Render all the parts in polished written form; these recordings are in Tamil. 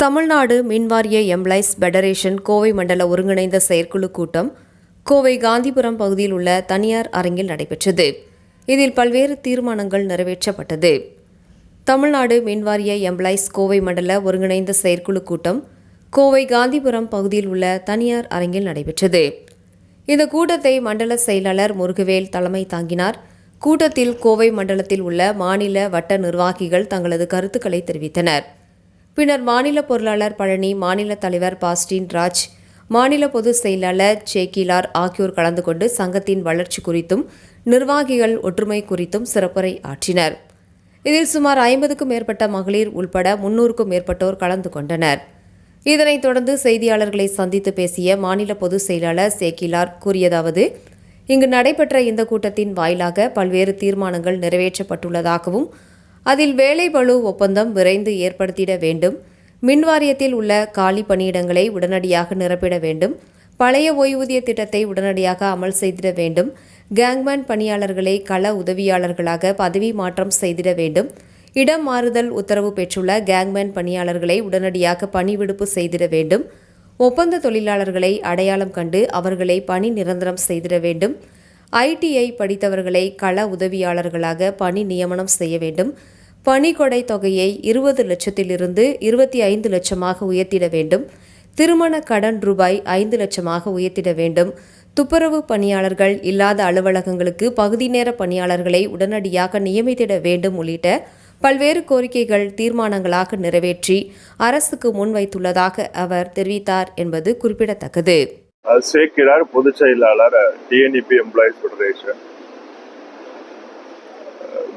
தமிழ்நாடு மின்வாரிய எம்ப்ளாய்ஸ் ஃபெடரேஷன் கோவை மண்டல ஒருங்கிணைந்த செயற்குழு கூட்டம் கோவை காந்திபுரம் பகுதியில் உள்ள தனியார் அரங்கில் நடைபெற்றது. இதில் பல்வேறு தீர்மானங்கள் நிறைவேற்றப்பட்டது. தமிழ்நாடு மின்வாரிய எம்ப்ளாய்ஸ் கோவை மண்டல ஒருங்கிணைந்த செயற்குழு கூட்டம் கோவை காந்திபுரம் பகுதியில் உள்ள தனியார் அரங்கில் நடைபெற்றது. இந்த கூட்டத்தை மண்டல செயலாளர் முருகவேல் தலைமை தாங்கினார். கூட்டத்தில் கோவை மண்டலத்தில் உள்ள மாநில வட்ட நிர்வாகிகள் தங்களது கருத்துக்களை தெரிவித்தனர். பின்னர் மாநில பொருளாளர் பழனி, மாநில தலைவர் பாஸ்டின் ராஜ், மாநில பொதுச் செயலாளர் சேக்கிலார் ஆகியோர் கலந்து கொண்டு சங்கத்தின் வளர்ச்சி குறித்தும் நிர்வாகிகள் ஒற்றுமை குறித்தும் சிறப்புரை ஆற்றினர். இதில் சுமார் 50க்கும் மேற்பட்ட மகளிர் உள்பட 300க்கும் மேற்பட்டோர் கலந்து கொண்டனர். இதனைத் தொடர்ந்து செய்தியாளர்களை சந்தித்து பேசிய மாநில பொதுச் செயலாளர் சேக்கிலார் கூறியதாவது, இங்கு நடைபெற்ற இந்த கூட்டத்தின் வாயிலாக பல்வேறு தீர்மானங்கள் நிறைவேற்றப்பட்டுள்ளதாகவும் அதில் வேலைப்பளு ஒப்பந்தம் விரைந்து ஏற்படுத்திட வேண்டும், மின்வாரியத்தில் உள்ள காலி பணியிடங்களை உடனடியாக நிரப்பிட வேண்டும், பழைய ஓய்வூதிய திட்டத்தை உடனடியாக அமல் செய்திட வேண்டும், கேங்மேன் பணியாளர்களை கள உதவியாளர்களாக பதவி மாற்றம் செய்திட வேண்டும், இடம் மாறுதல் உத்தரவு பெற்றுள்ள கேங்மேன் பணியாளர்களை உடனடியாக பணி விடுப்பு செய்திட வேண்டும், ஒப்பந்த தொழிலாளர்களை அடையாளம் கண்டு அவர்களை பணி நிரந்தரம் செய்திட வேண்டும், ITI படித்தவர்களை கள உதவியாளர்களாக பணி நியமனம் செய்ய வேண்டும், பணிக்கொடை தொகையை 20 லட்சத்திலிருந்து 25 லட்சமாக உயர்த்திட வேண்டும், திருமண கடன் ரூபாய் 5 லட்சமாக உயர்த்திட வேண்டும், துப்புரவு பணியாளர்கள் இல்லாத அலுவலகங்களுக்கு பகுதி நேர பணியாளர்களை உடனடியாக நியமித்திட வேண்டும் உள்ளிட்ட பல்வேறு கோரிக்கைகள் தீர்மானங்களாக நிறைவேற்றி அரசுக்கு முன்வைத்துள்ளதாக அவர் தெரிவித்தார் என்பது குறிப்பிடத்தக்கது. சேக்கிலார், பொதுச் செயலாளர், TNEP எம்ப்ளாய்ஸ் ஃபெடரேஷன்.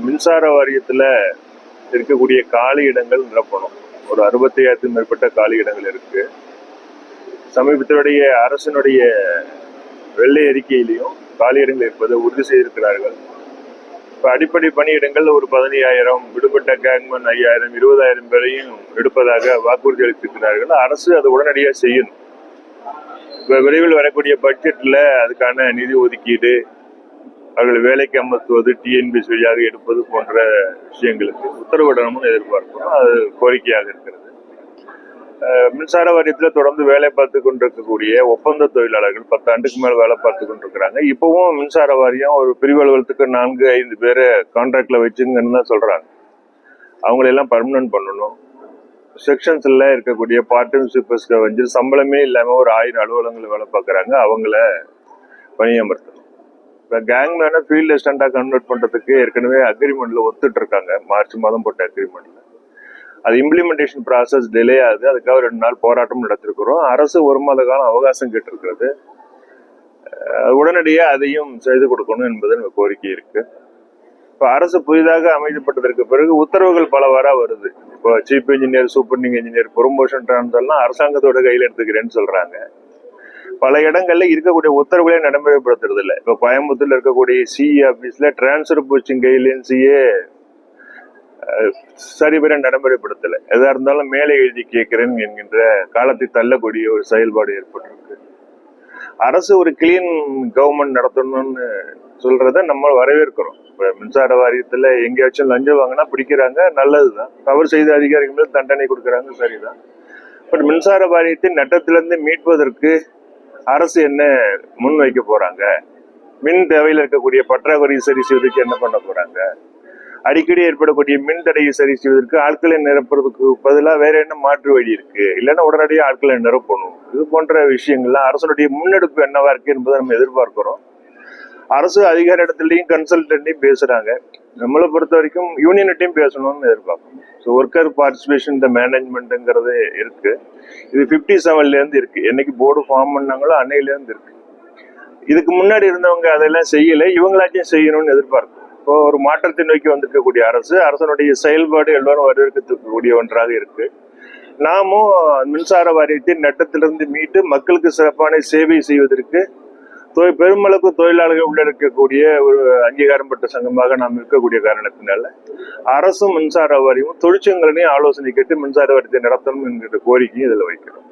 மின்சார வாரியத்தில் இருக்கக்கூடிய காலி இடங்கள் நிரப்பணும். ஒரு 65,000க்கும் மேற்பட்ட காலி இடங்கள் இருக்கு. சமீபத்தினுடைய அரசினுடைய வெள்ளை அறிக்கையிலையும் காலி இடங்கள் இருப்பதை உறுதி செய்திருக்கிறார்கள். இப்போ அடிப்படை பணியிடங்கள் ஒரு 15,000, விடுபட்ட கேங்மேன் 5,000, 20,000 பேரையும் எடுப்பதாக வாக்குறுதி அளித்திருக்கிறார்கள். அரசு அதை உடனடியாக செய்யணும். இப்போ விரைவில் வரக்கூடிய பட்ஜெட்டில் அதுக்கான நிதி ஒதுக்கீடு, அவர்கள் வேலைக்கு அமர்த்துவது, TNPS வழியாக எடுப்பது போன்ற விஷயங்களுக்கு உத்தரவிடணும்னு எதிர்பார்க்கிறோம். அது கோரிக்கையாக இருக்கிறது. மின்சார வாரியத்தில் தொடர்ந்து வேலை பார்த்து கொண்டிருக்கக்கூடிய ஒப்பந்த தொழிலாளர்கள் 10 ஆண்டுக்கு மேல் வேலை பார்த்து கொண்டிருக்கிறாங்க. இப்பவும் மின்சார வாரியம் ஒரு பிரிவு அலுவலகத்துக்கு 4-5 பேரை கான்ட்ராக்ட்ல வச்சுங்கன்னு தான் சொல்றாங்க. அவங்களெல்லாம் பர்மனன்ட் பண்ணணும். செக்ஷன்ஸ்ல இருக்கக்கூடிய பார்ட் டைம் சூப்பர்ஸ்க்கு வந்து சம்பளமே இல்லாமல் ஒரு 1000 அலுவலகங்கள் வேலை பார்க்குறாங்க. அவங்கள பணியமர்த்தணும். இப்போ கேங்மேனை ஃபீல்ட் அசிஸ்டண்டாக கன்வெர்ட் பண்ணுறதுக்கு ஏற்கனவே அக்ரிமெண்ட்ல ஒத்துட்டு இருக்காங்க. மார்ச் மாதம் போட்ட அக்ரிமெண்ட்ல அது இம்ப்ளிமெண்டேஷன் ப்ராசஸ் டிலே ஆகுது. அதுக்காக 2 நாள் போராட்டம் நடத்திருக்கிறோம். அரசு 1 மாத காலம் அவகாசம் கேட்டிருக்கிறது. உடனடியாக அதையும் செய்து கொடுக்கணும் என்பது நம்ம கோரிக்கை இருக்கு. இப்போ அரசு புதிதாக அமைக்கப்பட்டதற்கு பிறகு உத்தரவுகள் பலவாறா வருது. இப்போ சீஃப் இன்ஜினியர், சூப்பரிண்டிங் இன்ஜினியர் ப்ரொமோஷன் ட்ரான்ஸ்ஃபர்லாம் அரசாங்கத்தோட கையில் எடுத்துக்கிறேன்னு சொல்றாங்க. பல இடங்கள்ல இருக்கக்கூடிய உத்தரவுகளே நடைமுறைப்படுத்துறது இல்லை. இப்போ கோயம்புத்தூர்ல இருக்கக்கூடிய CE ஆபீஸ்ல டிரான்ஸ்ஃபர் போஸ்டிங் கைட்லைன்ஸையே சரிவர நடைமுறைப்படுத்தலை. எதா இருந்தாலும் மேலே எழுதி கேட்கிறேன் என்கின்ற காலத்தை தள்ளக்கூடிய ஒரு செயல்பாடு ஏற்பட்டிருக்கு. அரசு ஒரு கிளீன் கவர்மெண்ட் நடத்தணும்னு சொல்றத நம்ம வரவேற்கிறோம். இப்ப மின்சார வாரியத்துல எங்கேயாச்சும் லஞ்சம் வாங்கினா பிடிக்கிறாங்க, நல்லதுதான். தவறு செய்த அதிகாரிகள் தண்டனை கொடுக்கறாங்க, சரிதான். பட் மின்சார வாரியத்தின் நட்டத்திலிருந்து மீட்பதற்கு அரசு என்ன முன் வைக்க போறாங்க? மின் தேவையில் இருக்கக்கூடிய பற்றாக்குறை சரி செய்வதற்கு என்ன பண்ண போறாங்க? அடிக்கடி ஏற்படக்கூடிய மின் தடையை சரி செய்வதற்கு ஆட்களை நிரப்புறதுக்கு பதிலாக வேற என்ன மாற்று வழி இருக்கு? இல்லைன்னா உடனடியாக ஆட்களை நிரப்பணும். இது போன்ற விஷயங்கள்லாம் அரசனுடைய முன்னெடுப்பு என்னவா இருக்கு என்பதை நம்ம எதிர்பார்க்கிறோம். அரசு அதிகார இடத்துலையும் கன்சல்டன்ட்டையும் பேசுறாங்க. நம்மளை பொறுத்த வரைக்கும் யூனியன்ட்டையும் பேசணும்னு எதிர்பார்க்கணும். ஸோ ஒர்க்கர் பார்ட்டிசிபேஷன் இந்த மேனேஜ்மெண்ட்டுங்கிறது இருக்கு. இது 57லேருந்து இருக்கு. என்னைக்கு போர்டு ஃபார்ம் பண்ணாங்களோ அன்னையிலேருந்து இருக்கு. இதுக்கு முன்னாடி இருந்தவங்க அதெல்லாம் செய்யலை, இவங்களாச்சும் செய்யணும்னு எதிர்பார்க்கும். இப்போ ஒரு மாற்றத்தை நோக்கி வந்திருக்கக்கூடிய அரசனுடைய செயல்பாடு எல்லாரும் வரவேற்கக்கூடிய ஒன்றாக இருக்கு. நாமும் மின்சார வாரியத்தின் நட்டத்திலிருந்து மீட்டு மக்களுக்கு சிறப்பான சேவை செய்வதற்கு பெருமளவுக்கு தொழிலாளர்கள் உள்ள இருக்கக்கூடிய ஒரு அங்கீகாரம் பெற்ற சங்கமாக நாம் இருக்கக்கூடிய காரணத்தினால அரசும் மின்சார வாரியமும் தொழிற்சங்கங்களையும் ஆலோசனை கேட்டு மின்சார வாரியத்தை நடத்தணும் என்கிற கோரிக்கையும் இதில் வைக்கிறோம்.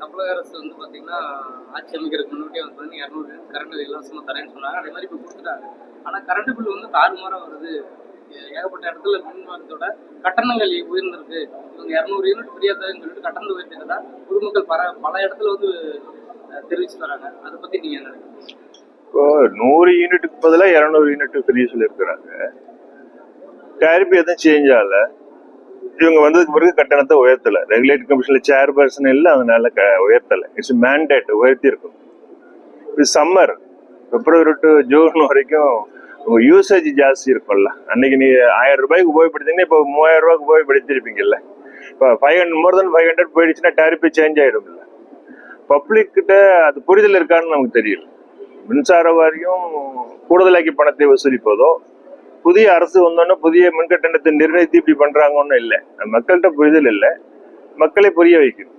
தமிழக அரசு வந்து பார்த்தீங்கன்னா ஆட்சி அமைக்கிறதுக்கு முன்னாடி வந்து 200 கரண்ட் இலவசமாக தரேன்னு சொன்னாங்க. அதே மாதிரி இப்போ கொடுத்துட்டாங்க. ஆனால் கரண்ட் பில் வந்து தாறுமாறாக வருது. ஏகப்பட்ட இடத்துல முன்வரத்தோட கட்டணங்கள் உயர்ந்திருக்கு. இவங்க 200 யூனிட் ஃப்ரீயா தரேன்னு சொல்லிட்டு கட்டணம் உயர்த்திட்டதா பொதுமக்கள் பல இடத்துல வந்து தெரிவிச்சு வராங்க. அதை பத்தி நீங்க என்ன நினைக்கிறீங்க? இப்போ 100 யூனிட்டுக்கு பதிலாக 200 யூனிட் ஃப்ரீ சொல்லியிருக்கிறாங்க. டேரிஃப் எதுவும் சேஞ்ச் ஆகல. இவங்க வந்ததுக்கு பிறகு கட்டணத்தை உயர்த்தல. ரெகுலேட்டரி கமிஷன்ல சேர்பர்சன் இல்லை, அதனால உயர்த்தல. இட்ஸ் மேண்டேட், உயர்த்தி இருக்கும். இது சம்மர், பிப்ரவரி டு ஜூன் வரைக்கும் யூசேஜ் ஜாஸ்தி இருக்கும்ல. அன்னைக்கு நீ 1000 ரூபாய்க்கு உபயோகப்படுத்தீங்கன்னா இப்போ 3000 ரூபாய்க்கு உபயோகப்படுத்திருப்பீங்கல்ல. இப்போ 500 மோர் தென் 500 போயிடுச்சுன்னா டேரிஃப் சேஞ்ச் ஆயிடும்ல. பப்ளிக் கிட்ட அது புரிதல் இருக்கான்னு நமக்கு தெரியல. மின்சார வாரியம் கூடுதலாக்கி பணத்தை வசூலிப்பதோ, புதிய அரசு வந்தோன்னா புதிய மின்கட்டணத்தை நிர்ணயித்து இப்படி பண்றாங்கன்னு இல்லை. மக்கள்கிட்ட புரிதல் இல்லை, மக்களை புரிய வைக்கணும்.